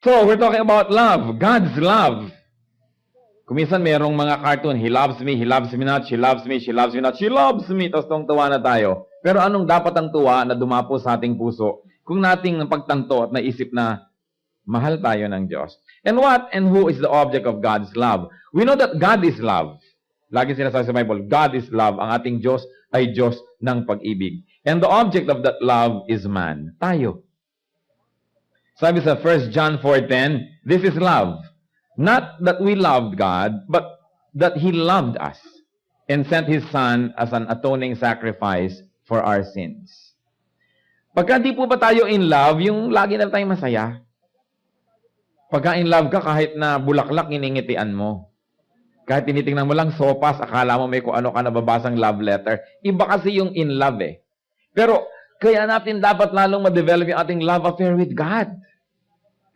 So, we're talking about love. God's love. Kuminsan merong mga cartoon, he loves me not, she loves me not, she loves me, tapos tuwa na tayo. Pero anong dapat ang tuwa na dumapo sa ating puso kung nating pagtanto at naisip na mahal tayo ng Diyos? And what and who is the object of God's love? We know that God is love. Lagi sinasabi sa Bible, God is love. Ang ating Diyos ay Diyos ng pag-ibig. And the object of that love is man. Tayo. Sabi sa 1 John 4:10, this is love. Not that we loved God, but that He loved us and sent His Son as an atoning sacrifice for our sins. Pagka di po ba tayo in love, yung lagi na tayong masaya? Pagka in love ka, kahit na bulaklak, iningitian mo. Kahit tinitingnan mo lang sopas, akala mo may kung ano ka nababasang love letter. Iba kasi yung in love eh. Pero kaya natin dapat lalong ma-develop yung ating love affair with God.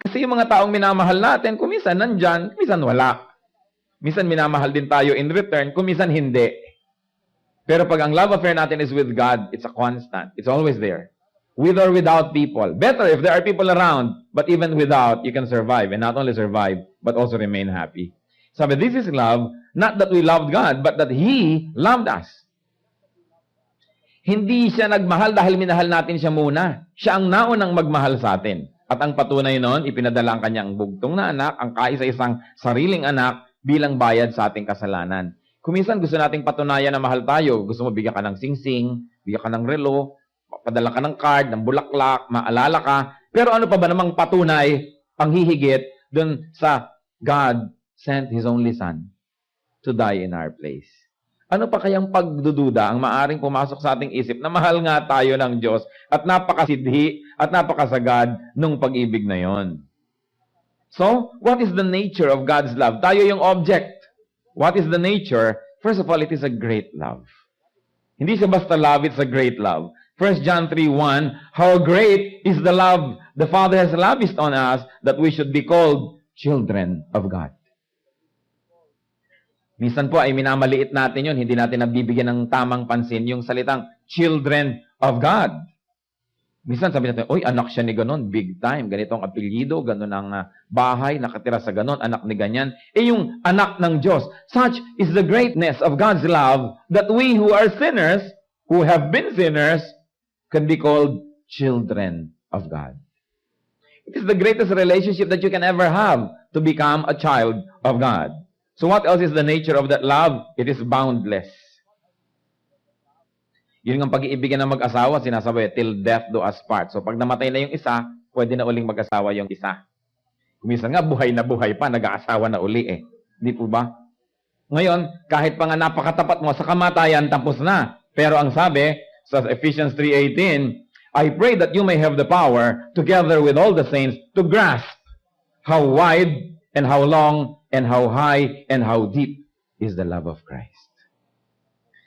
Kasi yung mga taong minamahal natin, kuminsan nandyan, kuminsan wala. Minsan minamahal din tayo in return, kuminsan hindi. Pero pag ang love affair natin is with God, it's a constant. It's always there. With or without people. Better if there are people around, but even without, you can survive. And not only survive, but also remain happy. Sabi, this is love, not that we loved God, but that He loved us. Hindi siya nagmahal dahil minahal natin siya muna. Siya ang naunang magmahal sa atin. At ang patunay noon, ipinadala ang kanyang bugtong na anak, ang kaisa-isang sariling anak bilang bayad sa ating kasalanan. Kuminsan gusto nating patunayan na mahal tayo. Gusto mo bigyan ka ng singsing, bigyan ka ng relo, padala ka ng card, ng bulaklak, maalala ka. Pero ano pa ba namang patunay ang hihigit dun sa God sent His only Son to die in our place? Ano pa kayang pagdududa ang maaring pumasok sa ating isip na mahal nga tayo ng Diyos at napakasidhi at napakasagad nung pag-ibig na yon? So, what is the nature of God's love? Tayo yung object. What is the nature? First of all, it is a great love. Hindi siya basta love, it's a great love. 1 John 3:1, how great is the love the Father has lavished on us that we should be called children of God. Minsan po ay minamaliit natin yun, hindi natin nabibigyan ng tamang pansin yung salitang children of God. Minsan sabi natin, oy, anak siya ni ganon, big time, ganito ang apelyido, ganon ang bahay, nakatira sa ganon, anak ni ganyan. Yung anak ng Diyos. Such is the greatness of God's love that we who are sinners, who have been sinners, can be called children of God. It is the greatest relationship that you can ever have to become a child of God. So what else is the nature of that love? It is boundless. Yun ang pag-iibigan ng mag-asawa, sinasabi, till death do us part. So pag namatay na yung isa, pwede na uling mag-asawa yung isa. Kuminsan nga, buhay na buhay pa, nag-aasawa na uli eh. Hindi po ba? Ngayon, kahit pa nga napakatapat mo sa kamatayan, tapos na. Pero ang sabi, sa Ephesians 3:18, I pray that you may have the power, together with all the saints, to grasp how wide and how long and how high and how deep is the love of Christ.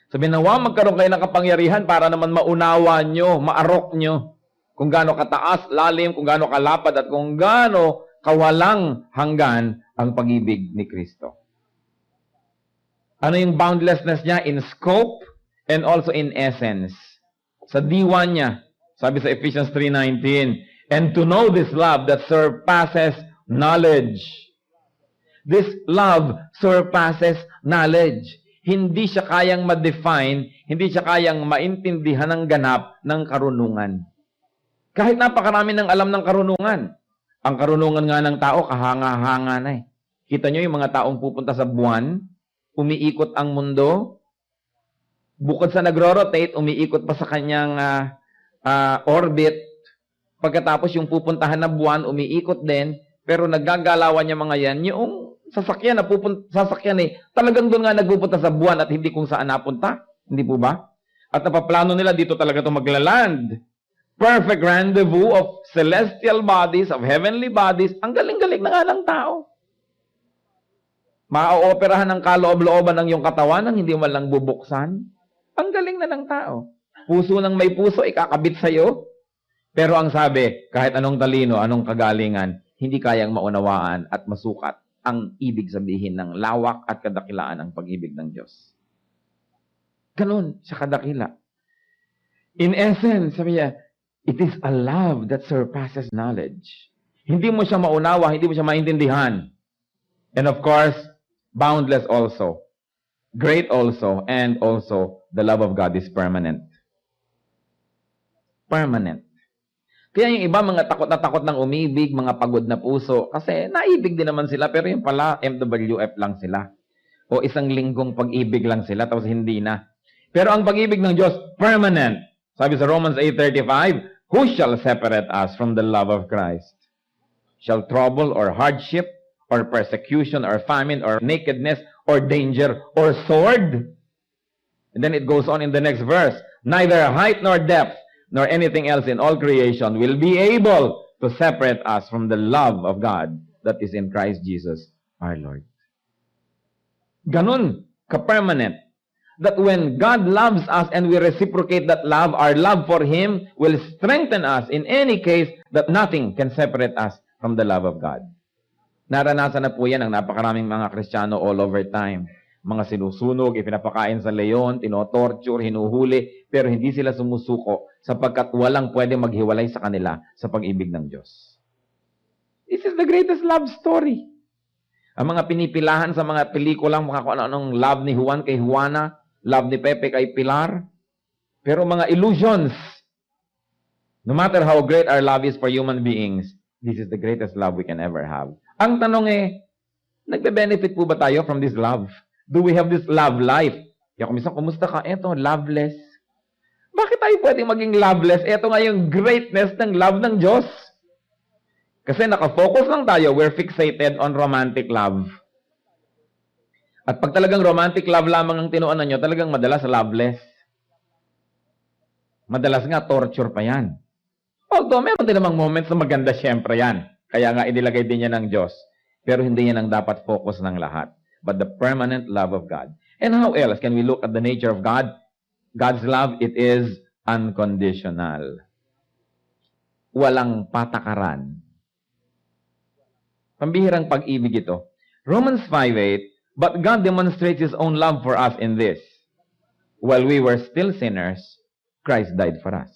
Sabi nawa, magkaroon kayo ng kapangyarihan para naman maunawa nyo, maarok nyo, kung gaano kataas, lalim, kung gaano kalapad, at kung gaano kawalang hanggan ang pag-ibig ni Kristo. Ano yung boundlessness niya? In scope and also in essence. Sa diwa niya, sabi sa Ephesians 3:19, and to know this love that surpasses knowledge. This love surpasses knowledge. Hindi siya kayang ma-define, hindi siya kayang maintindihan ng ganap ng karunungan. Kahit napakarami ng alam ng karunungan. Ang karunungan nga ng tao, kahanga-hanga na eh. Kita nyo yung mga taong pupunta sa buwan, umiikot ang mundo, bukod sa nagro-rotate, umiikot pa sa kanyang orbit. Pagkatapos yung pupuntahan na buwan, umiikot din, pero naggagalawan niya mga yan, yung sasakyan na sasakyan eh, talagang doon nga nagpupunta sa buwan at hindi kung saan napunta. Hindi po ba? At napaplano nila dito talaga ito maglaland. Perfect rendezvous of celestial bodies, of heavenly bodies. Ang galing-galing na nga ng tao. Maaoperahan ng kaloob-looban ng iyong katawan nang hindi man lang bubuksan. Ang galing na ng tao. Puso ng may puso, ikakabit sa'yo. Pero ang sabi, kahit anong talino, anong kagalingan, hindi kayang maunawaan at masukat ang ibig sabihin ng lawak at kadakilaan ng pag-ibig ng Diyos. Ganun, siya kadakila. In essence, sabi niya, it is a love that surpasses knowledge. Hindi mo siya maunawa, hindi mo siya maintindihan. And of course, boundless also. Great also, and also, the love of God is permanent. Permanent. Kaya yung iba, mga takot na takot ng umibig, mga pagod na puso, kasi naibig din naman sila, pero yung pala, MWF lang sila. O isang linggong pag-ibig lang sila, tapos hindi na. Pero ang pag-ibig ng Diyos, permanent. Sabi sa Romans 8:35, who shall separate us from the love of Christ? Shall trouble or hardship, or persecution, or famine, or nakedness, or danger, or sword? And then it goes on in the next verse. Neither height nor depth, nor anything else in all creation will be able to separate us from the love of God that is in Christ Jesus our Lord. Ganun ka-permanent. That when God loves us and we reciprocate that love, our love for Him will strengthen us in any case that nothing can separate us from the love of God. Naranasan na po yan ng napakaraming mga Kristiyano all over time. Mga sinusunog, ipinapakain sa leon, tinotorture, hinuhuli, pero hindi sila sumusuko sapagkat walang pwede maghiwalay sa kanila sa pag-ibig ng Diyos. This is the greatest love story. Ang mga pinipilahan sa mga pelikulang mga kung anong love ni Juan kay Juana, love ni Pepe kay Pilar, pero mga illusions. No matter how great our love is for human beings, this is the greatest love we can ever have. Ang tanong nagbe-benefit po ba tayo from this love? Do we have this love life? Kaya kung minsan, kumusta ka? Eto, loveless. Bakit tayo pwedeng maging loveless? Eto nga yung greatness ng love ng Diyos. Kasi nakafocus lang tayo, we're fixated on romantic love. At pag talagang romantic love lamang ang tinuunan nyo, talagang madalas loveless. Madalas nga, torture pa yan. Although, meron din namang moments na maganda, syempre yan. Kaya nga, inilagay din niya ng Diyos. Pero hindi yan ang dapat focus ng lahat. But the permanent love of God. And how else can we look at the nature of God? God's love, it is unconditional. Walang patakaran. Pambihirang pag-ibig ito. Romans 5:8, but God demonstrates His own love for us in this. While we were still sinners, Christ died for us.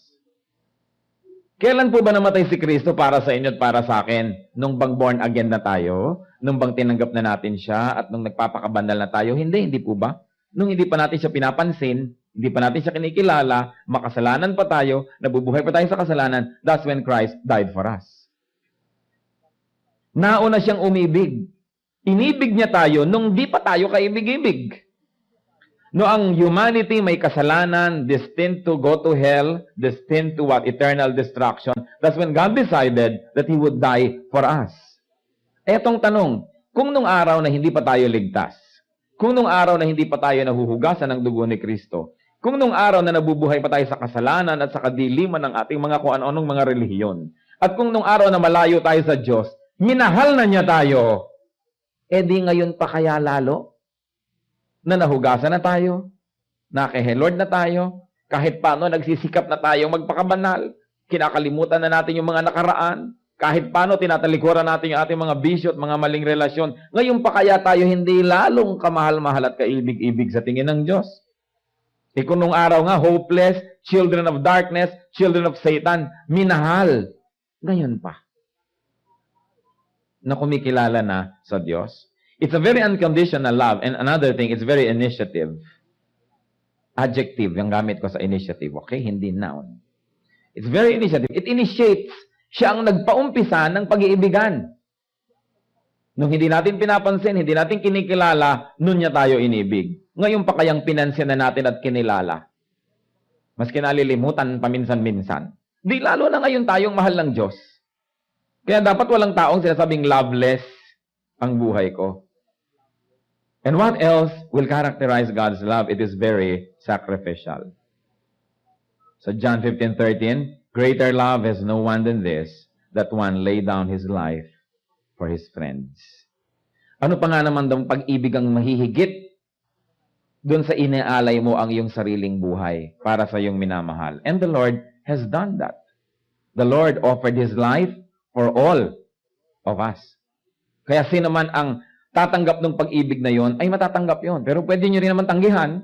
Kailan po ba namatay si Kristo para sa inyo at para sa akin? Nung bang born again na tayo? Nung bang tinanggap na natin siya? At nung nagpapakabandal na tayo? Hindi po ba? Nung hindi pa natin siya pinapansin, hindi pa natin siya kinikilala, makasalanan pa tayo, nabubuhay pa tayo sa kasalanan, that's when Christ died for us. Nauna siyang umibig. Inibig niya tayo nung di pa tayo kaibig-ibig. No, ang humanity may kasalanan, destined to go to hell, destined to what? Eternal destruction. That's when God decided that He would die for us. Etong tanong, kung nung araw na hindi pa tayo ligtas, kung nung araw na hindi pa tayo nahuhugasan ng dugo ni Kristo, kung nung araw na nabubuhay pa tayo sa kasalanan at sa kadiliman ng ating mga kung ano-anong mga relihiyon, at kung nung araw na malayo tayo sa Diyos, minahal na niya tayo, di ngayon pa kaya lalo? Na nahugasan na tayo, nakahelord na tayo, kahit paano nagsisikap na tayong magpakabanal, kinakalimutan na natin yung mga nakaraan, kahit paano tinatalikuran natin yung ating mga bisyo at mga maling relasyon, ngayon pa kaya tayo hindi lalong kamahal-mahal at kaibig-ibig sa tingin ng Diyos? Kung nung araw nga, hopeless, children of darkness, children of Satan, minahal, ngayon pa, na kumikilala na sa Diyos. It's a very unconditional love. And another thing, it's very initiative. Adjective, yung gamit ko sa initiative. Okay? Hindi noun. It's very initiative. It initiates. Siya ang nagpaumpisa ng pag-iibigan. Nung hindi natin pinapansin, hindi natin kinikilala, nun niya tayo inibig. Ngayon pa kayang pinansin na natin at kinilala. Mas kinalilimutan paminsan-minsan. Di lalo na ngayon tayong mahal ng Diyos. Kaya dapat walang taong sinasabing loveless ang buhay ko. And what else will characterize God's love? It is very sacrificial. So John 15:13, greater love has no one than this, that one lay down his life for his friends. Ano pa nga naman daw pag-ibig ang mahihigit doon sa inaalay mo ang iyong sariling buhay para sa iyong minamahal? And the Lord has done that. The Lord offered His life for all of us. Kaya sino man ang tatanggap ng pag-ibig na yon, ay matatanggap yon. Pero pwede nyo rin naman tanggihan.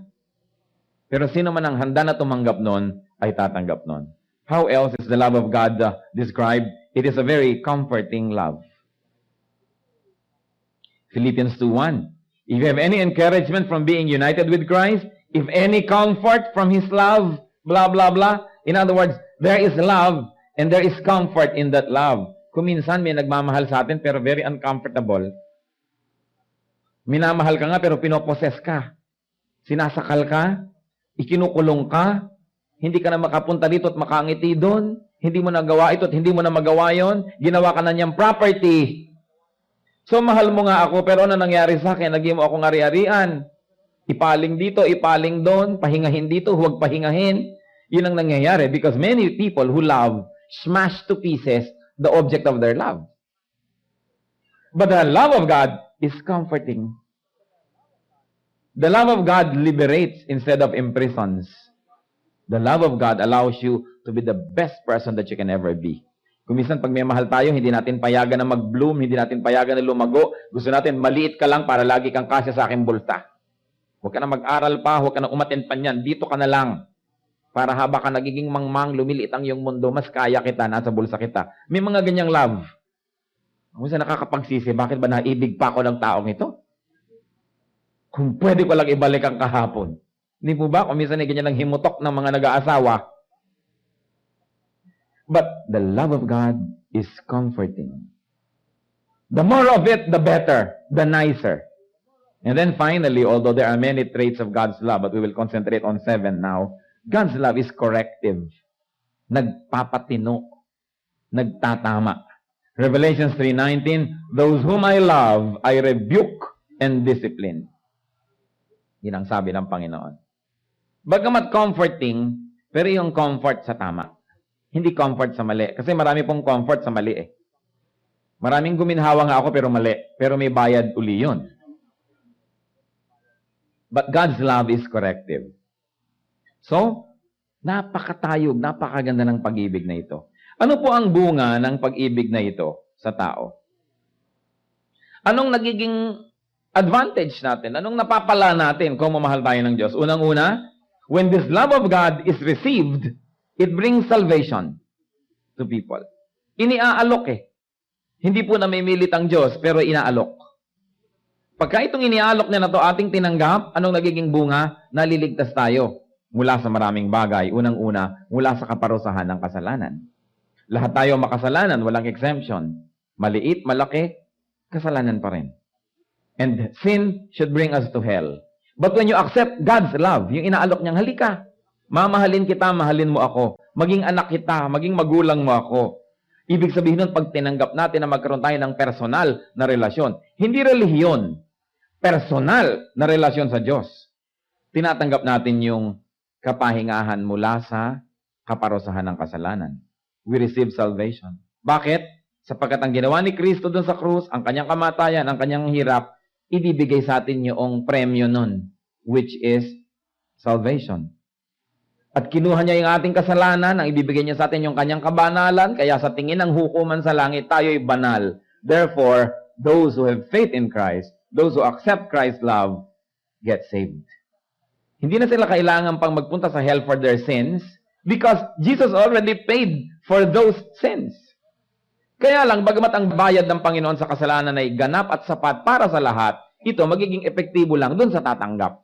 Pero sino man ang handa na tumanggap nun, ay tatanggap nun. How else is the love of God described? it is a very comforting love. Philippians 2:1. If you have any encouragement from being united with Christ, if any comfort from His love, blah, blah, blah. In other words, there is love and there is comfort in that love. Kung minsan may nagmamahal sa atin pero very uncomfortable. Minamahal ka nga pero pinoposes ka. Sinasakal ka, ikinukulong ka, hindi ka na makapunta dito at makangiti doon, hindi mo nagawa ito at hindi mo na magawa yon, ginawa ka na niyang property. So mahal mo nga ako pero ano nangyari sa akin? Naging mo akong ari-arian. Ipaling dito, ipaling doon, pahingahin dito, huwag pahingahin. Yun ang nangyayari because many people who love smash to pieces the object of their love. But the love of God is comforting. The love of God liberates instead of imprisons. The love of God allows you to be the best person that you can ever be. Kung minsan pag may mahal tayo, hindi natin payagan na mag-bloom, hindi natin payagan na lumago. Gusto natin, maliit ka lang para lagi kang kasya sa aking bulsa. Huwag ka na mag-aral pa, huwag ka na umattend pa niyan. Dito ka na lang. Para haba ka nagiging mangmang, lumiliit ang iyong mundo, mas kaya kita, nasa bulsa kita. May mga ganyang love. Kung saan nakakapagsisi, bakit ba naibig pa ako ng taong ito? Kung pwede ko lang ibalik ang kahapon. Hindi po ba? Kung minsan ay ganyan ang himutok ng mga nag-aasawa. But the love of God is comforting. The more of it, the better, the nicer. And then finally, although there are many traits of God's love, but we will concentrate on 7 now, God's love is corrective. Nagpapatino. Nagtatama. Revelation 3:19, those whom I love, I rebuke and discipline. Yun ang sabi ng Panginoon. Bagamat comforting, pero yung comfort sa tama. Hindi comfort sa mali. Kasi marami pong comfort sa mali eh. Maraming guminhawa nga ako pero mali. Pero may bayad uli yun. But God's love is corrective. So, napakatayog, napakaganda ng pag-ibig na ito. Ano po ang bunga ng pag-ibig na ito sa tao? Anong nagiging advantage natin? Anong napapala natin kung mamahal tayo ng Diyos? Unang-una, when this love of God is received, it brings salvation to people. Iniaalok eh. Hindi po namimilit ang Diyos, pero inaalok. Pagka itong iniaalok niya na to ating tinanggap, anong nagiging bunga? Naliligtas tayo mula sa maraming bagay. Unang-una, mula sa kaparusahan ng kasalanan. Lahat tayo makasalanan, walang exemption. Maliit, malaki, kasalanan pa rin. And sin should bring us to hell. But when you accept God's love, yung inaalok niyang, halika, mamahalin kita, mahalin mo ako. Maging anak kita, maging magulang mo ako. Ibig sabihin nun, pag tinanggap natin na magkaroon tayo ng personal na relasyon, hindi relihiyon, personal na relasyon sa Diyos. Tinatanggap natin yung kapahingahan mula sa kaparusahan ng kasalanan. We receive salvation. Bakit? Sapagkat ang ginawa ni Kristo dun sa krus, ang kanyang kamatayan, ang kanyang hirap, ibibigay sa atin yung premyo nun, which is salvation. At kinuha niya yung ating kasalanan, ang ibibigay niya sa atin yung kanyang kabanalan, kaya sa tingin ng hukuman sa langit, tayo'y banal. Therefore, those who have faith in Christ, those who accept Christ's love, get saved. Hindi na sila kailangan pang magpunta sa hell for their sins because Jesus already paid for those sins. Kaya lang, bagamat ang bayad ng Panginoon sa kasalanan ay ganap at sapat para sa lahat, ito magiging epektibo lang dun sa tatanggap.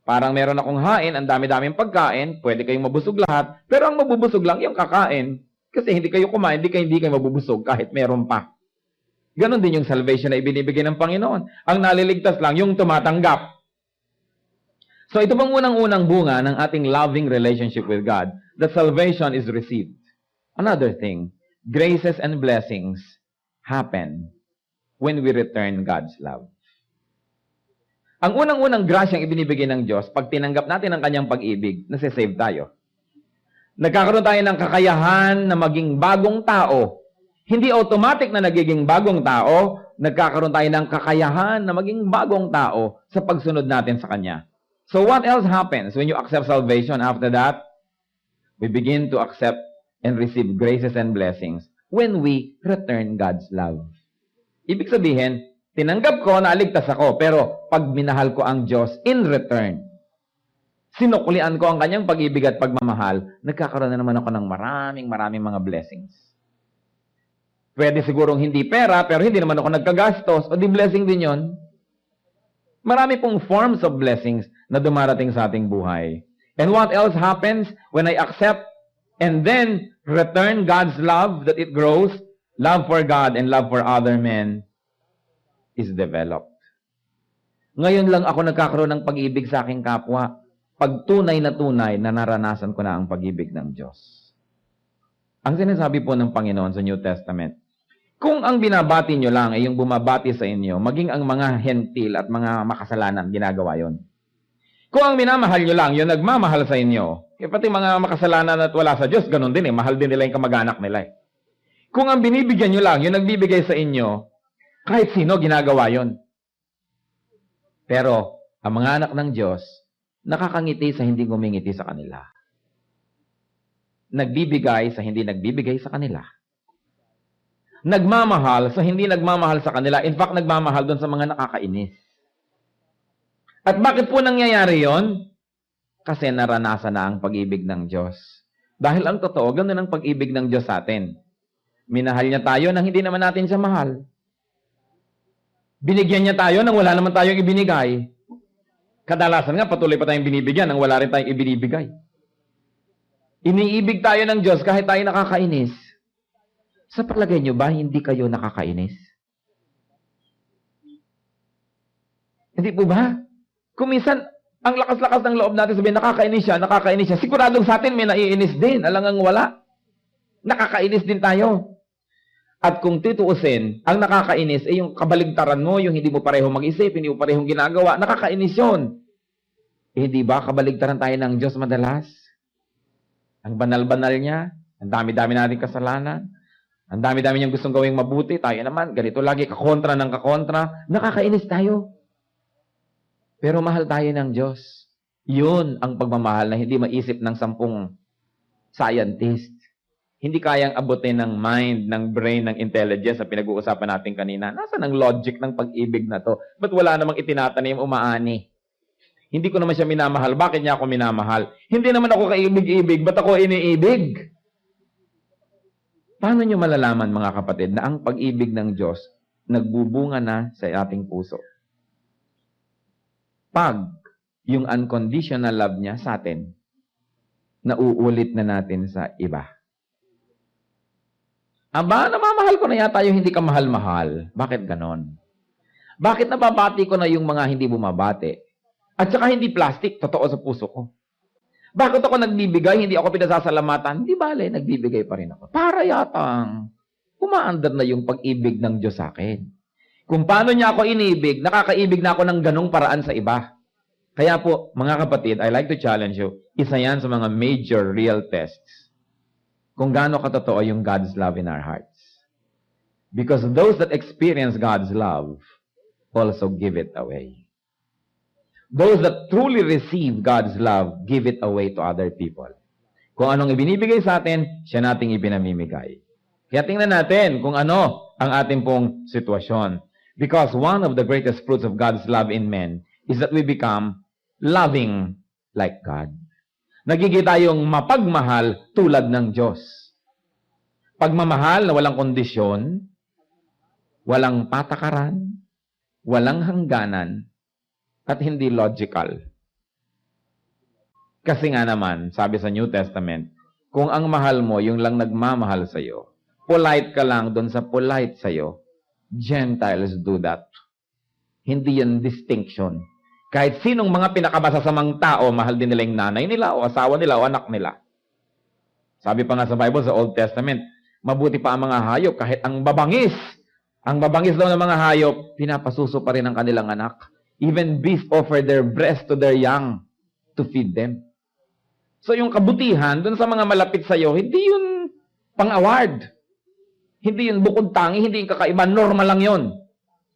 Parang meron akong hain, ang dami-daming pagkain, pwede kayong mabusog lahat, pero ang mabubusog lang yung kakain. Kasi hindi kayo kumain, hindi kayo mabubusog kahit meron pa. Ganon din yung salvation na ibinibigay ng Panginoon. Ang naliligtas lang yung tumatanggap. So ito pang unang-unang bunga ng ating loving relationship with God, that salvation is received. Another thing, graces and blessings happen when we return God's love. Ang unang-unang grasyang ibinibigay ng Diyos, pag tinanggap natin ang kanyang pag-ibig, nasisave tayo. Nagkakaroon tayo ng kakayahan na maging bagong tao. Hindi automatic na nagiging bagong tao, nagkakaroon tayo ng kakayahan na maging bagong tao sa pagsunod natin sa Kanya. So what else happens when you accept salvation? After that, we begin to accept and receive graces and blessings when we return God's love. Ibig sabihin, tinanggap ko, naligtas ako, pero pag minahal ko ang Diyos in return, sinuklian ko ang kanyang pag-ibig at pagmamahal, nagkakaroon na naman ako ng maraming mga blessings. Pwede sigurong hindi pera, pero hindi naman ako nagkagastos. O di blessing din yon. Marami pong forms of blessings na dumarating sa ating buhay. And what else happens when I accept and then return God's love that it grows? Love for God and love for other men is developed. Ngayon lang ako nagkakaroon ng pag-ibig sa aking kapwa. Pag tunay na naranasan ko na ang pag-ibig ng Diyos. Ang sinasabi po ng Panginoon sa New Testament, kung ang binabati nyo lang ay yung bumabati sa inyo, maging ang mga hentil at mga makasalanan, ginagawa yon. Kung ang minamahal nyo lang, yung nagmamahal sa inyo, pati mga makasalanan at wala sa Diyos, ganun din mahal din nila yung kamag-anak nila Kung ang binibigyan nyo lang, yung nagbibigay sa inyo, kahit sino, ginagawa yon. Pero, ang mga anak ng Diyos, nakakangiti sa hindi ngumingiti sa kanila. Nagbibigay sa hindi nagbibigay sa kanila. Nagmamahal sa hindi nagmamahal sa kanila. In fact, nagmamahal doon sa mga nakakainis. At bakit po nangyayari yon? Kasi naranasan na ang pag-ibig ng Diyos. Dahil ang totoo, ganoon ang pag-ibig ng Diyos sa atin. Minahal niya tayo nang hindi naman natin siya mahal. Binigyan niya tayo nang wala naman tayong ibinigay. Kadalasan nga, patuloy pa tayong binibigyan nang wala rin tayong ibinibigay. Iniibig tayo ng Diyos kahit tayo nakakainis. Sa palagay nyo ba, hindi kayo nakakainis? Hindi po ba? Kung minsan, ang lakas-lakas ng loob natin sabihin, nakakainis siya. Siguradong sa atin may naiinis din. Alangang wala. Nakakainis din tayo. At kung tituusin, ang nakakainis ay yung kabaligtaran mo, yung hindi mo pareho mag-isip, hindi mo parehong ginagawa, nakakainis yun. Hindi ba kabaligtaran tayo ng Diyos madalas? Ang banal-banal niya, ang dami-dami nating kasalanan, ang dami-dami niyang gustong gawing mabuti, tayo naman, ganito lagi, kakontra ng kakontra, nakakainis tayo. Pero mahal tayo ng Diyos. Yun ang pagmamahal na hindi maisip ng 10 scientist. Hindi kayang abutin ng mind, ng brain, ng intelligence na pinag-uusapan natin kanina. Nasaan ang logic ng pag-ibig na to? Ba't wala namang itinatanim umaani? Hindi ko naman siya minamahal. Bakit niya ako minamahal? Hindi naman ako kaibig-ibig. Ba't ako iniibig? Paano nyo malalaman, mga kapatid, na ang pag-ibig ng Diyos nagbubunga na sa ating puso? Pag yung unconditional love niya sa atin, nauulit na natin sa iba. Aba, namamahal ko na yata yung hindi ka mahal-mahal. Bakit ganon? Bakit nababati ko na yung mga hindi bumabati? At saka hindi plastic, totoo sa puso ko. Bakit ako nagbibigay, hindi ako pinasasalamatan? Hindi bale, nagbibigay pa rin ako. Para yatang umaandar na yung pag-ibig ng Diyos sa akin. Kung paano niya ako inibig, nakakaibig na ako ng ganong paraan sa iba. Kaya po, mga kapatid, I like to challenge you, isa yan sa mga major real tests kung gaano katotoo yung God's love in our hearts. Because those that experience God's love also give it away. Those that truly receive God's love, give it away to other people. Kung anong ibinibigay sa atin, siya nating ipinamimigay. Kaya tingnan natin kung ano ang ating pong sitwasyon. Because one of the greatest fruits of God's love in men is that we become loving like God. Nagiging tayong mapagmahal tulad ng Diyos. Pagmamahal na walang kondisyon, walang patakaran, walang hangganan, at hindi logical. Kasi nga naman, sabi sa New Testament, kung ang mahal mo, yung lang nagmamahal sa'yo, polite ka lang doon sa polite sa'yo, Gentiles do that. Hindi yan distinction. Kahit sinong mga pinakamasasamang tao, mahal din nila yung nanay nila, o asawa nila, o anak nila. Sabi pa nga sa Bible, sa Old Testament, mabuti pa ang mga hayop, kahit ang babangis daw ng mga hayop, pinapasuso pa rin ang kanilang anak. Even beasts offer their breast to their young to feed them. So yung kabutihan, dun sa mga malapit sa'yo, hindi yun pang-award. Hindi yun bukod tangi, hindi yun kakaiba, normal lang yun.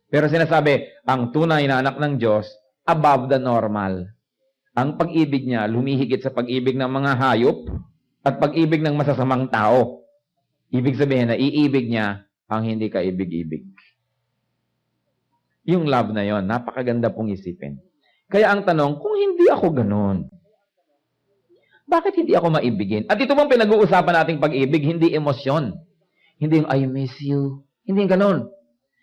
Pero sinasabi, ang tunay na anak ng Diyos, above the normal. Ang pag-ibig niya, lumihigit sa pag-ibig ng mga hayop at pag-ibig ng masasamang tao. Ibig sabihin na iibig niya ang hindi ka ibig-ibig. Yung love na yon, napakaganda pong isipin. Kaya ang tanong, kung hindi ako ganon, bakit hindi ako maibigin? At ito bang pinag-uusapan nating pag-ibig, hindi emosyon. Hindi yung I miss you. Hindi yung ganon.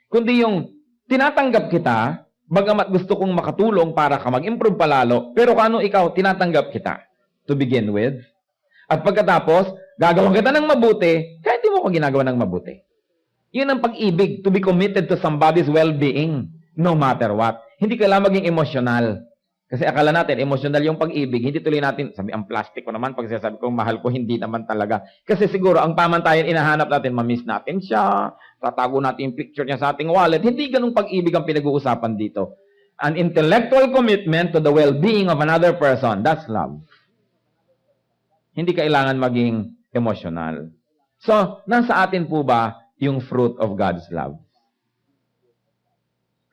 Kundi yung tinatanggap kita, bagamat gusto kong makatulong para ka mag-improve palalo, pero kung ano ikaw, tinatanggap kita to begin with. At pagkatapos, gagawin kita ng mabuti, kahit di mo ko ginagawa ng mabuti. Yun ang pag-ibig, to be committed to somebody's well-being, no matter what. Hindi kailangan maging emosyonal. Kasi akala natin, emosyonal yung pag-ibig, hindi tuloy natin, sabi, ang plastic ko naman, pag sinasabi ko, mahal ko, hindi naman talaga. Kasi siguro, ang pamantayan, inahanap natin, mamiss natin siya, tatago natin yung picture niya sa ating wallet. Hindi ganung pag-ibig ang pinag-uusapan dito. An intellectual commitment to the well-being of another person, that's love. Hindi kailangan maging emosyonal. So, nasa atin po ba yung fruit of God's love?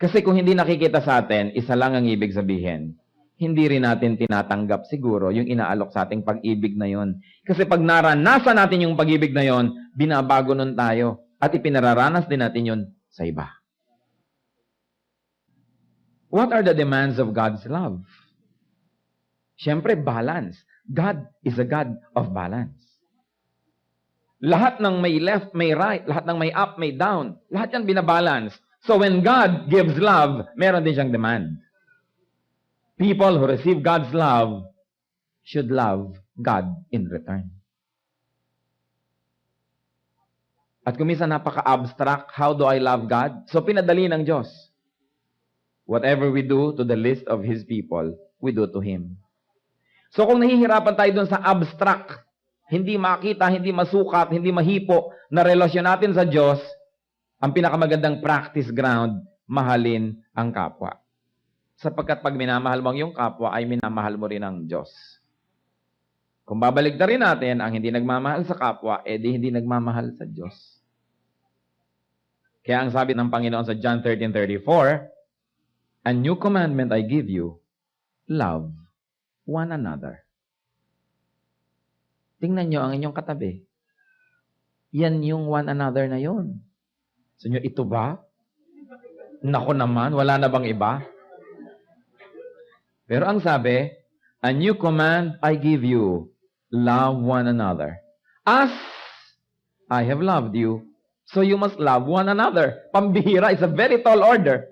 Kasi kung hindi nakikita sa atin, isa lang ang ibig sabihin, hindi rin natin tinatanggap siguro yung inaalok sa ating pag-ibig na yon. Kasi pag naranasan natin yung pag-ibig na yon, binabago nun tayo. At ipinararanas din natin yun sa iba. What are the demands of God's love? Siyempre, balance. God is a God of balance. Lahat ng may left, may right, lahat ng may up, may down, lahat yan binabalance. So when God gives love, meron din siyang demand. People who receive God's love should love God in return. At kung minsan napaka-abstract, how do I love God? So pinadali ng Diyos. Whatever we do to the least of His people, we do to Him. So kung nahihirapan tayo dun sa abstract, hindi makita, hindi masukat, hindi mahipo na relasyon natin sa Diyos, ang pinakamagandang practice ground, mahalin ang kapwa. Sapagkat pag minamahal mo ang iyong kapwa, ay minamahal mo rin ang Diyos. Kung babaligtarin natin, ang hindi nagmamahal sa kapwa, edi hindi nagmamahal sa Diyos. Kaya ang sabi ng Panginoon sa John 13:34, "A new commandment I give you, love one another." Tingnan nyo ang inyong katabi. Yan yung one another na yon. So nyo, ito ba? Nako naman, wala na bang iba? Pero ang sabi, "A new command I give you, love one another. As I have loved you, so you must love one another." Pambihira, it's a very tall order.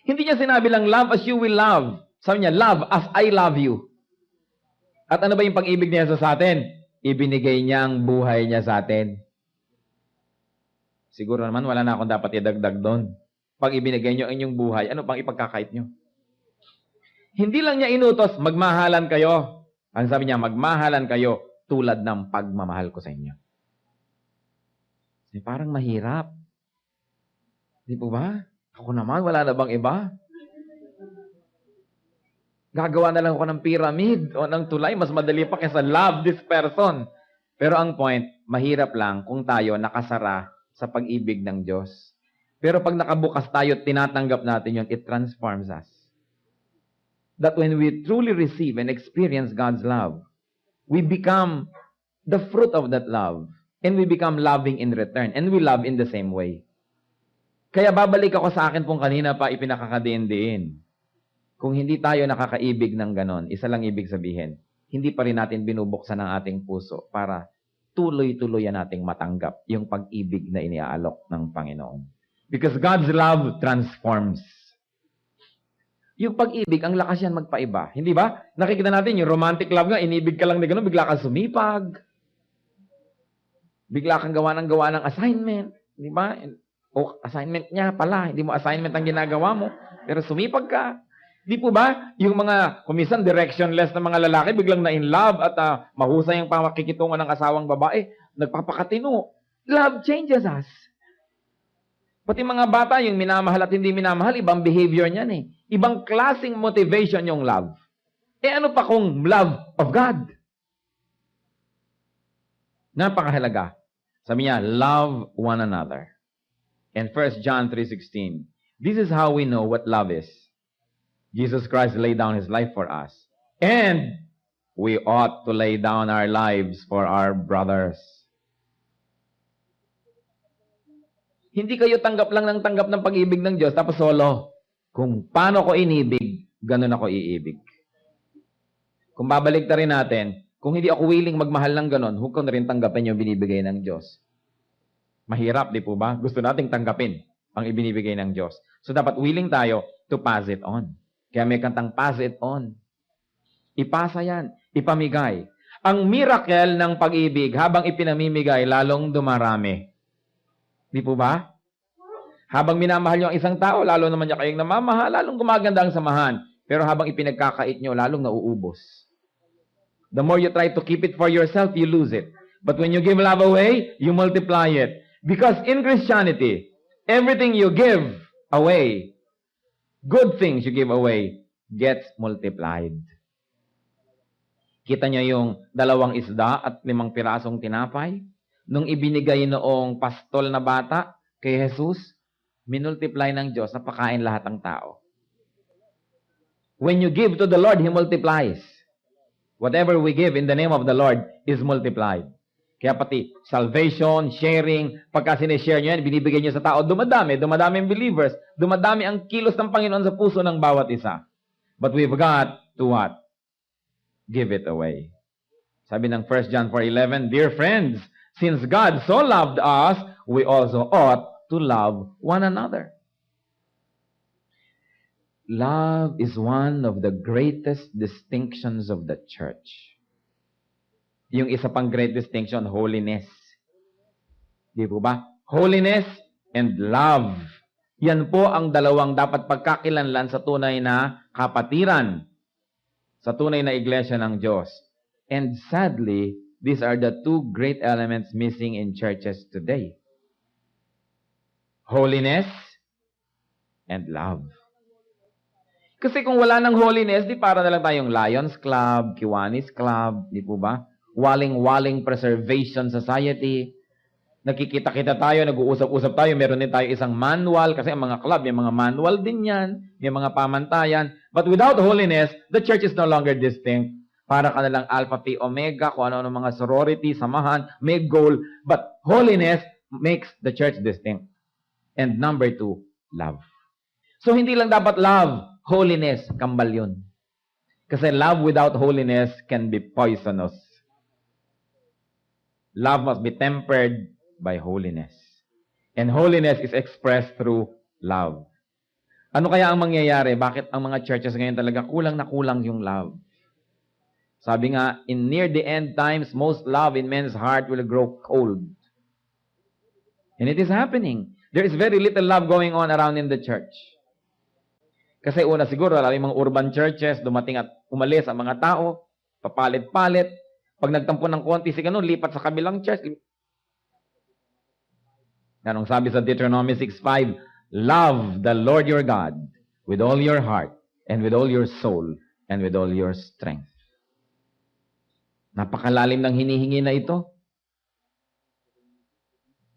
Hindi niya sinabi lang, "Love as you will love." Sabi niya, "Love as I love you." At ano ba yung pag-ibig niya sa atin? Ibinigay niya ang buhay niya sa atin. Siguro naman, wala na akong dapat idagdag doon. Pag ibinigay niyo ang inyong buhay, ano pang ipagkakait niyo? Hindi lang niya inutos, magmahalan kayo. Ang sabi niya, magmahalan kayo tulad ng pagmamahal ko sa inyo. Parang mahirap. Di po ba? Ako naman, wala na bang iba? Gagawa na lang ako ng pyramid o ng tulay. Mas madali pa kaysa love this person. Pero ang point, mahirap lang kung tayo nakasara sa pag-ibig ng Diyos. Pero pag nakabukas tayo at tinatanggap natin yun, it transforms us. That when we truly receive and experience God's love, we become the fruit of that love. And we become loving in return. And we love in the same way. Kaya babalik ako sa akin pong kanina pa ipinakakadiin-diin. Kung hindi tayo nakakaibig ng ganon, isa lang ibig sabihin, hindi pa rin natin binubuksan ang ating puso para tuloy-tuloyan nating matanggap yung pag-ibig na iniaalok ng Panginoon. Because God's love transforms. Yung pag-ibig, ang lakas yan magpaiba. Hindi ba? Nakikita natin yung romantic love nga, inibig ka lang na gano'n, bigla kang sumipag. Bigla kang gawa ng assignment. Hindi ba? O assignment niya pala, hindi mo assignment ang ginagawa mo, pero sumipag ka. Di po ba? Yung mga, kumisan, directionless na mga lalaki, biglang na in love at mahusay ang pamakikitungan ng asawang babae, nagpapakatino. Love changes us. Pati mga bata, yung minamahal at hindi minamahal, ibang behavior niyan eh. Ibang klaseng motivation yung love. Eh ano pa kung love of God? Napakahalaga. Sabi niya, love one another. And 1 John 3:16, this is how we know what love is. Jesus Christ laid down His life for us. And we ought to lay down our lives for our brothers. Hindi kayo tanggap lang ng tanggap ng pag-ibig ng Diyos, tapos solo. Kung paano ko inibig, ganun ako iibig. Kung babalik rin natin, kung hindi ako willing magmahal ng ganun, huwag ko na rin tanggapin yung binibigay ng Diyos. Mahirap, di po ba? Gusto nating tanggapin ang ibinibigay ng Diyos. So dapat willing tayo to pass it on. Kaya may kantang pass it on. Ipasa yan, ipamigay. Ang miracle ng pag-ibig, habang ipinamimigay, lalong dumarami. Di po ba? Habang minamahal nyo ang isang tao, lalo naman niya kayong namamahal, lalong gumaganda ang samahan. Pero habang ipinagkakait nyo, lalong nauubos. The more you try to keep it for yourself, you lose it. But when you give love away, you multiply it. Because in Christianity, everything you give away, good things you give away, gets multiplied. Kita niyo yung 2 isda at 5 pirasong tinapay? Nung ibinigay noong pastol na bata kay Jesus, minultiply ng Diyos na pakain lahat ng tao. When you give to the Lord, He multiplies. Whatever we give in the name of the Lord is multiplied. Kaya pati salvation, sharing, pagka sinishare nyo yan, binibigay nyo sa tao, dumadami ang believers, dumadami ang kilos ng Panginoon sa puso ng bawat isa. But we've got to what? Give it away. Sabi ng 1 John 4:11, Dear friends, since God so loved us, we also ought to love one another. Love is one of the greatest distinctions of the church. Yung isa pang great distinction, holiness. Di po ba? Holiness and love. Yan po ang dalawang dapat pagkakilanlan sa tunay na kapatiran, sa tunay na iglesia ng Diyos. And sadly, these are the 2 great elements missing in churches today. Holiness and love. Kasi kung wala ng holiness, di para na lang tayong Lions Club, Kiwanis Club, di po ba? Waling-waling Preservation Society. Nakikita-kita tayo, nag-uusap-usap tayo, meron din tayo isang manual, kasi ang mga club, may mga manual din yan, may mga pamantayan. But without holiness, the church is no longer distinct. Para ka na lang Alpha, Phi, Omega, kung ano-ano mga sorority, samahan, may goal. But holiness makes the church distinct. And number 2, love. So hindi lang dapat love, holiness, kambal yun. Kasi love without holiness can be poisonous. Love must be tempered by holiness. And holiness is expressed through love. Ano kaya ang mangyayari? Bakit ang mga churches ngayon talaga kulang na kulang yung love? Sabi nga, in near the end times, most love in men's heart will grow cold. And it is happening. There is very little love going on around in the church. Kasi una siguro, lalo yung mga urban churches, dumating at umalis ang mga tao, papalit-palit. Pag nagtampo ng konti, si ganun, lipat sa kabilang church. Anong sabi sa Deuteronomy 6:5? Love the Lord your God with all your heart, and with all your soul, and with all your strength. Napakalalim ng hinihingi na ito.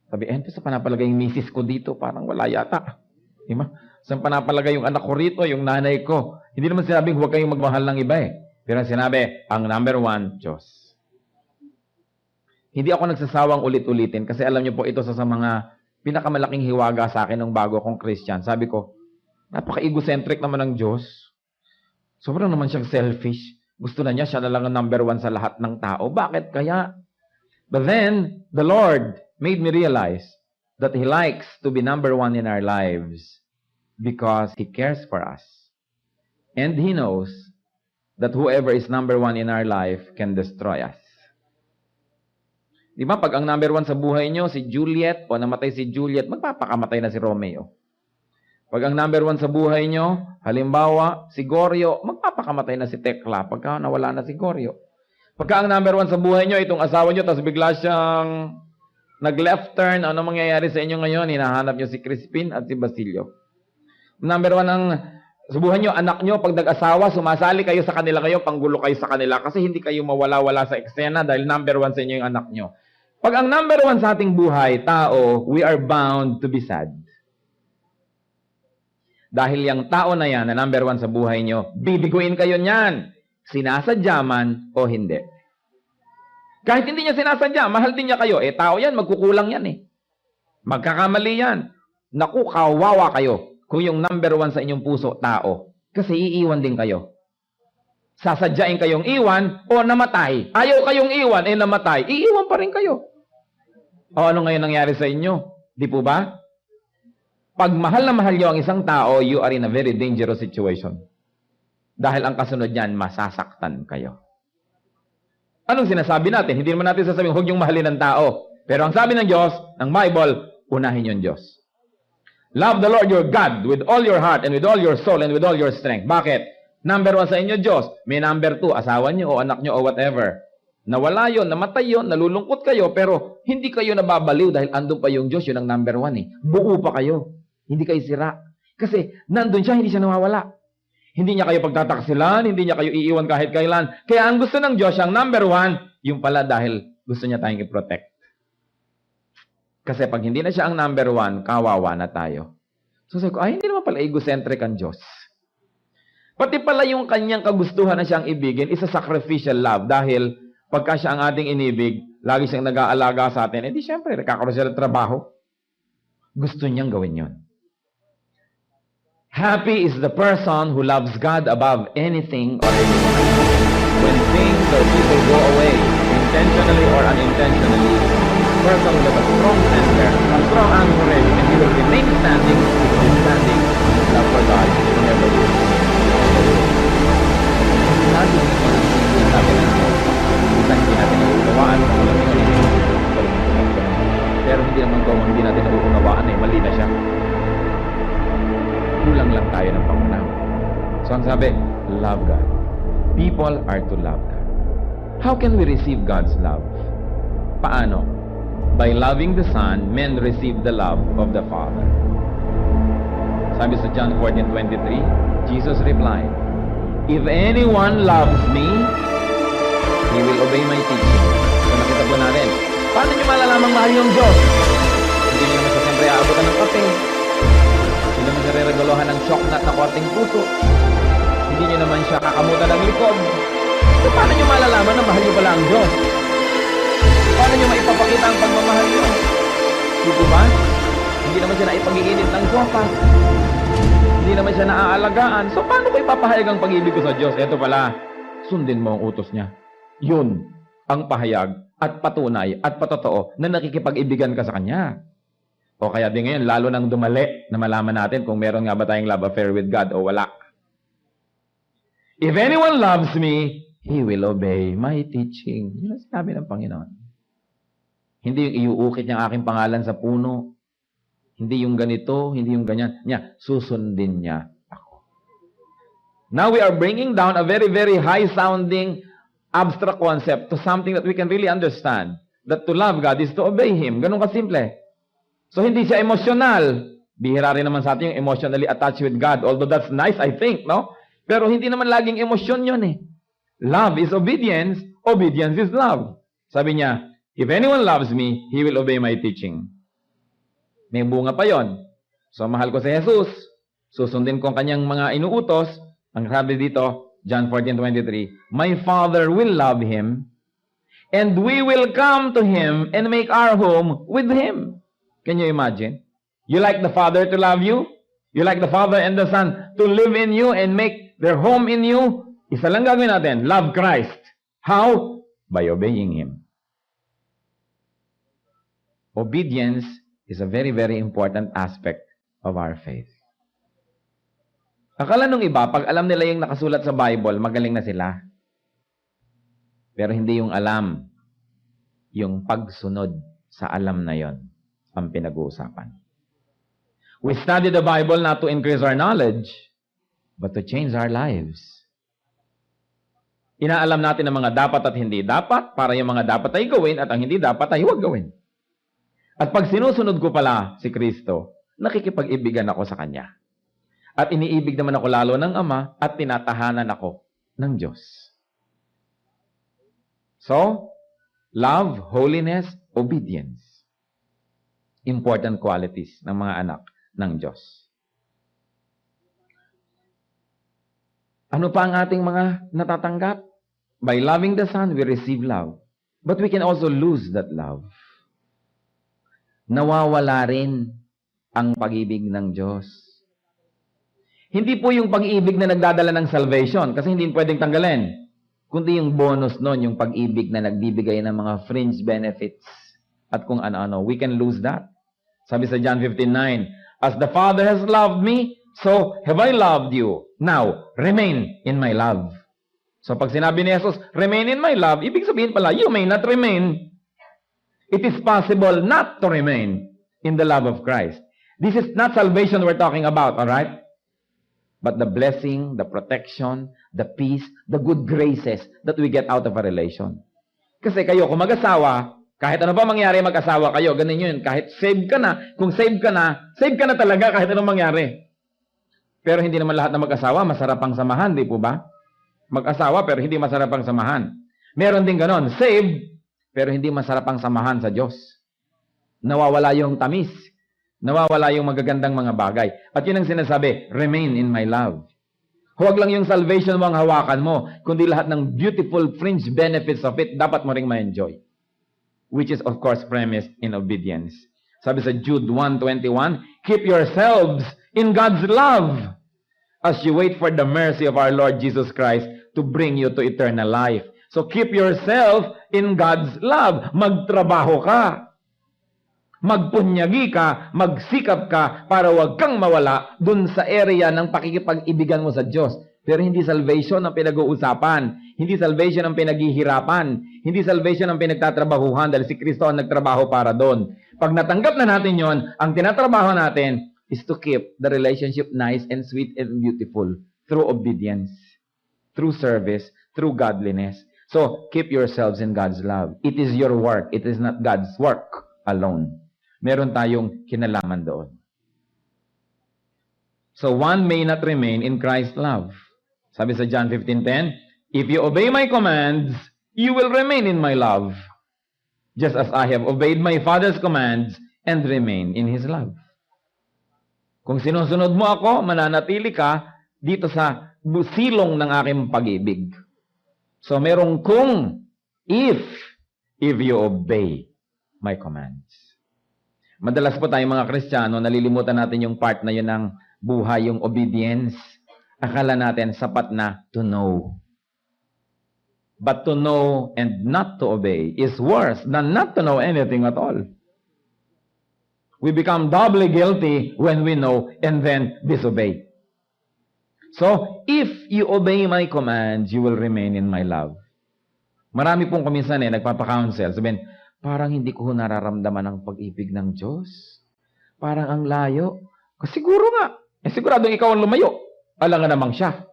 Sabi, sa panapalagay yung misis ko dito, parang wala yata. Diba? Saan panapalagay yung anak ko rito, yung nanay ko? Hindi naman sinabing huwag kayong magmahal ng iba eh. Pero sinabi, ang number 1, Diyos. Hindi ako nagsasawang ulit-ulitin kasi alam niyo po ito sa mga pinakamalaking hiwaga sa akin nung bago akong Christian. Sabi ko, napaka-egocentric naman ng Diyos. Sobrang naman siyang selfish. Gusto na niya, siya na lang ang number 1 sa lahat ng tao. Bakit kaya? But then, the Lord made me realize that He likes to be number 1 in our lives because He cares for us. And He knows that whoever is number 1 in our life can destroy us. Di ba, pag ang number 1 sa buhay nyo, si Juliet, o namatay si Juliet, magpapakamatay na si Romeo. Pag ang number 1 sa buhay nyo, halimbawa, si Goryo, magpapakamatay na si Tekla, pagka nawala na si Goryo. Pagka ang number 1 sa buhay nyo, itong asawa nyo, tapos bigla siyang nag-left turn, ano mangyayari sa inyo ngayon? Hinahanap nyo si Crispin at si Basilio. Number 1 ang sa buhay nyo, anak nyo, pag nag-asawa, sumasali kayo sa kanila kayo, panggulo kayo sa kanila, kasi hindi kayo mawala-wala sa eksena dahil number 1 sa inyo yung anak nyo. Pag ang number 1 sa ating buhay, tao, we are bound to be sad. Dahil yung tao na yan, na number 1 sa buhay nyo, bibiguin kayo niyan. Sinasadya man o hindi. Kahit hindi niya sinasadya, mahal din niya kayo. Tao yan, magkukulang yan eh. Magkakamali yan. Naku, kawawa kayo. Kung yung number 1 sa inyong puso, tao. Kasi iiwan din kayo. Sasadyain kayong iwan o namatay. Ayaw kayong iwan, namatay. Iiwan pa rin kayo. O ano ngayon nangyari sa inyo? Di po ba? Pag mahal na mahal nyo ang isang tao, you are in a very dangerous situation. Dahil ang kasunod niyan, masasaktan kayo. Anong sinasabi natin? Hindi naman natin sasabihin, huwag niyong mahalin ng tao. Pero ang sabi ng Diyos, ng Bible, unahin yung Diyos. Love the Lord your God with all your heart and with all your soul and with all your strength. Bakit? Number 1 sa inyo, Diyos. May number 2, asawa niyo o anak niyo o whatever. Nawala yon, namatay yon, nalulungkot kayo, pero hindi kayo nababaliw dahil andun pa yung Diyos, yun ang number 1 eh. Buo pa kayo. Hindi kayo sira. Kasi nandun siya, hindi siya nawawala. Hindi niya kayo pagtataksilan, hindi niya kayo iiwan kahit kailan. Kaya ang gusto ng Diyos, ang number 1, yung pala dahil gusto niya tayong i-protect. Kasi pag hindi na siya ang number 1, kawawa na tayo. So sabi ko, ay hindi naman pala egocentric ang Diyos. Pati pala yung kanyang kagustuhan na siyang ibigin is a sacrificial love dahil pagka siya ang ating inibig, lagi siyang nag-aalaga sa atin, edi syempre, nakakaroon siya ng trabaho. Gusto niyang gawin yun. Happy is the person who loves God above anything or anyone. When things or people go away, intentionally or unintentionally, the person will have a strong center, a strong anchorage, and he will remain standing, standing in love for God whenever he is. Lagi yung sabi ng Diyos. Minsan hindi natin nauunawaan kung alam nyo pero hindi naman kung hindi natin nauunawaan eh, mali na siya. Kulang lang tayo ng pangunawa. So ang sabi, love God. People are to love God. How can we receive God's love? Paano? By loving the Son, men receive the love of the Father. Sabi sa John 14:23, Jesus replied, if anyone loves me, he will obey my teaching. So nakita po natin, paano nyo malalamang mahal yung Diyos? Hindi nyo naman siya siyempre aabutan ng kape. Hindi naman siya re-regalohan ng choknat na kwarting puso. Hindi nyo naman siya kakamutan ng likod. So paano nyo malalaman na mahal nyo pala ang Diyos? Paano nyo maipapakita ang pagmamahal nyo? Dito ba? Hindi naman siya naipag-iinit ng sopas. Hindi naman siya naaalagaan. So, paano ko ipapahayag ang pag-ibig ko sa Diyos? Ito pala, sundin mo ang utos niya. Yun ang pahayag at patunay at patotoo na nakikipag-ibigan ka sa Kanya. O kaya din ngayon, lalo nang dumali na malaman natin kung meron nga ba tayong love affair with God o wala. If anyone loves me, he will obey my teaching. Yun ang sinabi ng Panginoon. Hindi yung iuukit niyang aking pangalan sa puno. Hindi yung ganito, hindi yung ganyan. Niya, susundin niya ako. Now we are bringing down a very, very high-sounding abstract concept to something that we can really understand. That to love God is to obey Him. Ganun kasimple. So hindi siya emotional. Bihira rin naman sa atin yung emotionally attached with God. Although that's nice, I think, no? Pero hindi naman laging emosyon yun eh. Love is obedience. Obedience is love. Sabi niya, if anyone loves me, he will obey my teaching. May bunga pa yon. So, mahal ko si Jesus. Susundin ko ang kanyang mga inuutos. Ang sabi dito, John 14:23, my Father will love him, and we will come to him and make our home with him. Can you imagine? You like the Father to love you? You like the Father and the Son to live in you and make their home in you? Isa lang gagawin natin, love Christ. How? By obeying Him. Obedience is a very, very important aspect of our faith. Akala nung iba, pag alam nila yung nakasulat sa Bible, magaling na sila. Pero hindi yung alam, yung pagsunod sa alam na yon ang pinag-uusapan. We study the Bible not to increase our knowledge, but to change our lives. Inaalam natin ang mga dapat at hindi dapat, para yung mga dapat ay gawin at ang hindi dapat ay huwag gawin. At pag sinusunod ko pala si Kristo, nakikipag-ibigan ako sa Kanya. At iniibig naman ako lalo ng Ama at tinatahanan ako ng Diyos. So, love, holiness, obedience. Important qualities ng mga anak ng Diyos. Ano pa ang ating mga natatanggap? By loving the Son, we receive love. But we can also lose that love. Nawawala rin ang pag-ibig ng Diyos. Hindi po yung pag-ibig na nagdadala ng salvation, kasi hindi pwedeng tanggalin. Kundi yung bonus nun, yung pag-ibig na nagbibigay ng mga fringe benefits. at kung ano-ano. We can lose that. Sabi sa John 15:9, as the Father has loved me, so have I loved you. Now, remain in my love. So pag sinabi ni Jesus, remain in my love, ibig sabihin pala, you may not remain. It is possible not to remain in the love of Christ. This is not salvation we're talking about, all right? But the blessing, the protection, the peace, the good graces that we get out of a relation. Kasi kayo, kung mag-asawa, kahit ano pa mangyari, mag-asawa kayo, ganun yun. Kahit save ka na, kung save ka na talaga kahit anong mangyari. Pero hindi naman lahat na mag-asawa, masarap ang samahan, di po ba? Mag-asawa, pero hindi masarap ang samahan. Meron din ganon, save, pero hindi masarap ang samahan sa Diyos. Nawawala yung tamis. Nawawala yung magagandang mga bagay. At yun ang sinasabi, remain in my love. Huwag lang yung salvation mo ang hawakan mo, kundi lahat ng beautiful fringe benefits of it, dapat mo ring ma-enjoy. Which is of course premised in obedience. Sabi sa Jude 1:21, keep yourselves in God's love as you wait for the mercy of our Lord Jesus Christ to bring you to eternal life. So keep yourself in God's love. Magtrabaho ka. Magpunyagi ka, magsikap ka para wag kang mawala dun sa area ng pakikipag-ibigan mo sa Diyos. Pero hindi salvation ang pinag-uusapan. Hindi salvation ang pinaghihirapan. Hindi salvation ang pinagtatrabahuhan dahil si Kristo ang nagtrabaho para doon. Pag natanggap na natin yon, ang tinatrabaho natin is to keep the relationship nice and sweet and beautiful through obedience, through service, through godliness. So, keep yourselves in God's love. It is your work. It is not God's work alone. Meron tayong kinalaman doon. So, one may not remain in Christ's love. Sabi sa John 15:10, if you obey my commands, you will remain in my love, just as I have obeyed my Father's commands and remain in His love. Kung sinusunod mo ako, mananatili ka dito sa silong ng aking pag-ibig. So, merong kung, if you obey my commands. Madalas po tayong mga Kristiyano, nalilimutan natin yung part na yun ng buhay, yung obedience. Akala natin sapat na to know. But to know and not to obey is worse than not to know anything at all. We become doubly guilty when we know and then disobey. So, if you obey my commands, you will remain in my love. Marami pong kuminsan nagpapa-counsel. Sabihin, parang hindi ko nararamdaman ang pag-ibig ng Diyos. Parang ang layo. Siguro nga. Siguradong ikaw ang lumayo. Alam nga namang siya.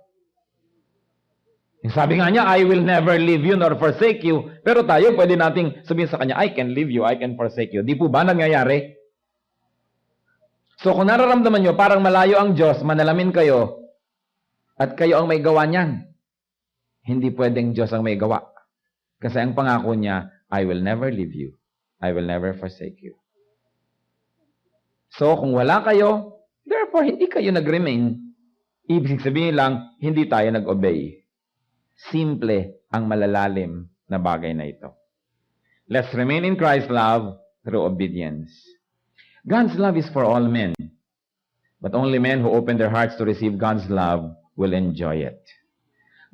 Sabi nga niya, I will never leave you nor forsake you. Pero tayo, pwede nating sabihin sa kanya, I can leave you, I can forsake you. Di po ba nangyayari? So kung nararamdaman nyo, parang malayo ang Diyos, manalamin kayo, at kayo ang may gawa niyan. Hindi pwedeng Diyos ang may gawa. Kasi ang pangako niya, I will never leave you. I will never forsake you. So, kung wala kayo, therefore, hindi kayo nag-remain. Ibig sabihin lang, hindi tayo nag-obey. Simple ang malalalim na bagay na ito. Let's remain in Christ's love through obedience. God's love is for all men. But only men who open their hearts to receive God's love will enjoy it.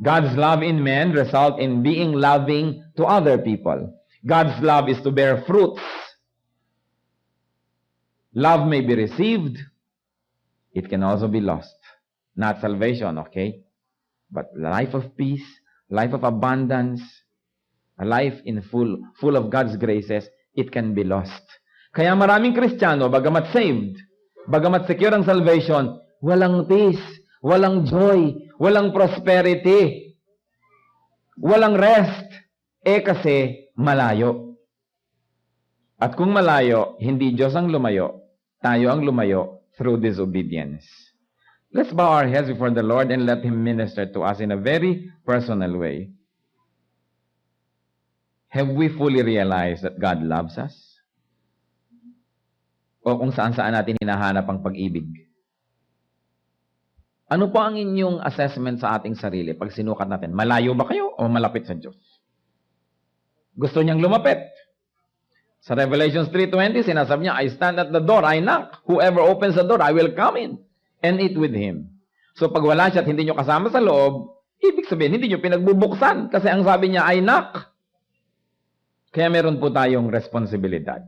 God's love in men result in being loving to other people. God's love is to bear fruits. Love may be received. It can also be lost. Not salvation, okay? But life of peace, life of abundance, a life in full of God's graces, it can be lost. Kaya maraming Kristiyano, bagamat saved, bagamat secure ang salvation, walang peace, walang joy, walang prosperity, walang rest. Kasi malayo. At kung malayo, hindi Diyos ang lumayo, tayo ang lumayo through disobedience. Let's bow our heads before the Lord and let Him minister to us in a very personal way. Have we fully realized that God loves us? O kung saan-saan natin hinahanap ang pag-ibig? Ano po ang inyong assessment sa ating sarili pag sinukat natin? Malayo ba kayo o malapit sa Diyos? Gusto niyang lumapit. Sa Revelations 3:20, sinasabi niya, I stand at the door, I knock. Whoever opens the door, I will come in and eat with him. So pag wala siya at hindi niyo kasama sa loob, ibig sabihin, hindi niyo pinagbubuksan. Kasi ang sabi niya, I knock. Kaya meron po tayong responsibilidad.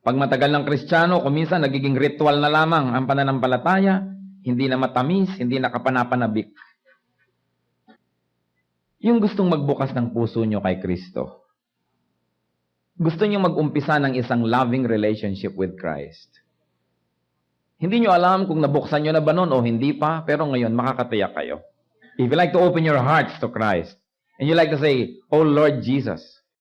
Pag matagal ng Kristiyano, kuminsan nagiging ritual na lamang ang pananampalataya, hindi na matamis, hindi na kapanapanabik. Yung gustong magbukas ng puso nyo kay Kristo. Gusto nyo mag-umpisa ng isang loving relationship with Christ. Hindi nyo alam kung nabuksan nyo na ba nun o hindi pa, pero ngayon makakatiyak kayo. If you like to open your hearts to Christ, and you like to say, "Oh Lord Jesus,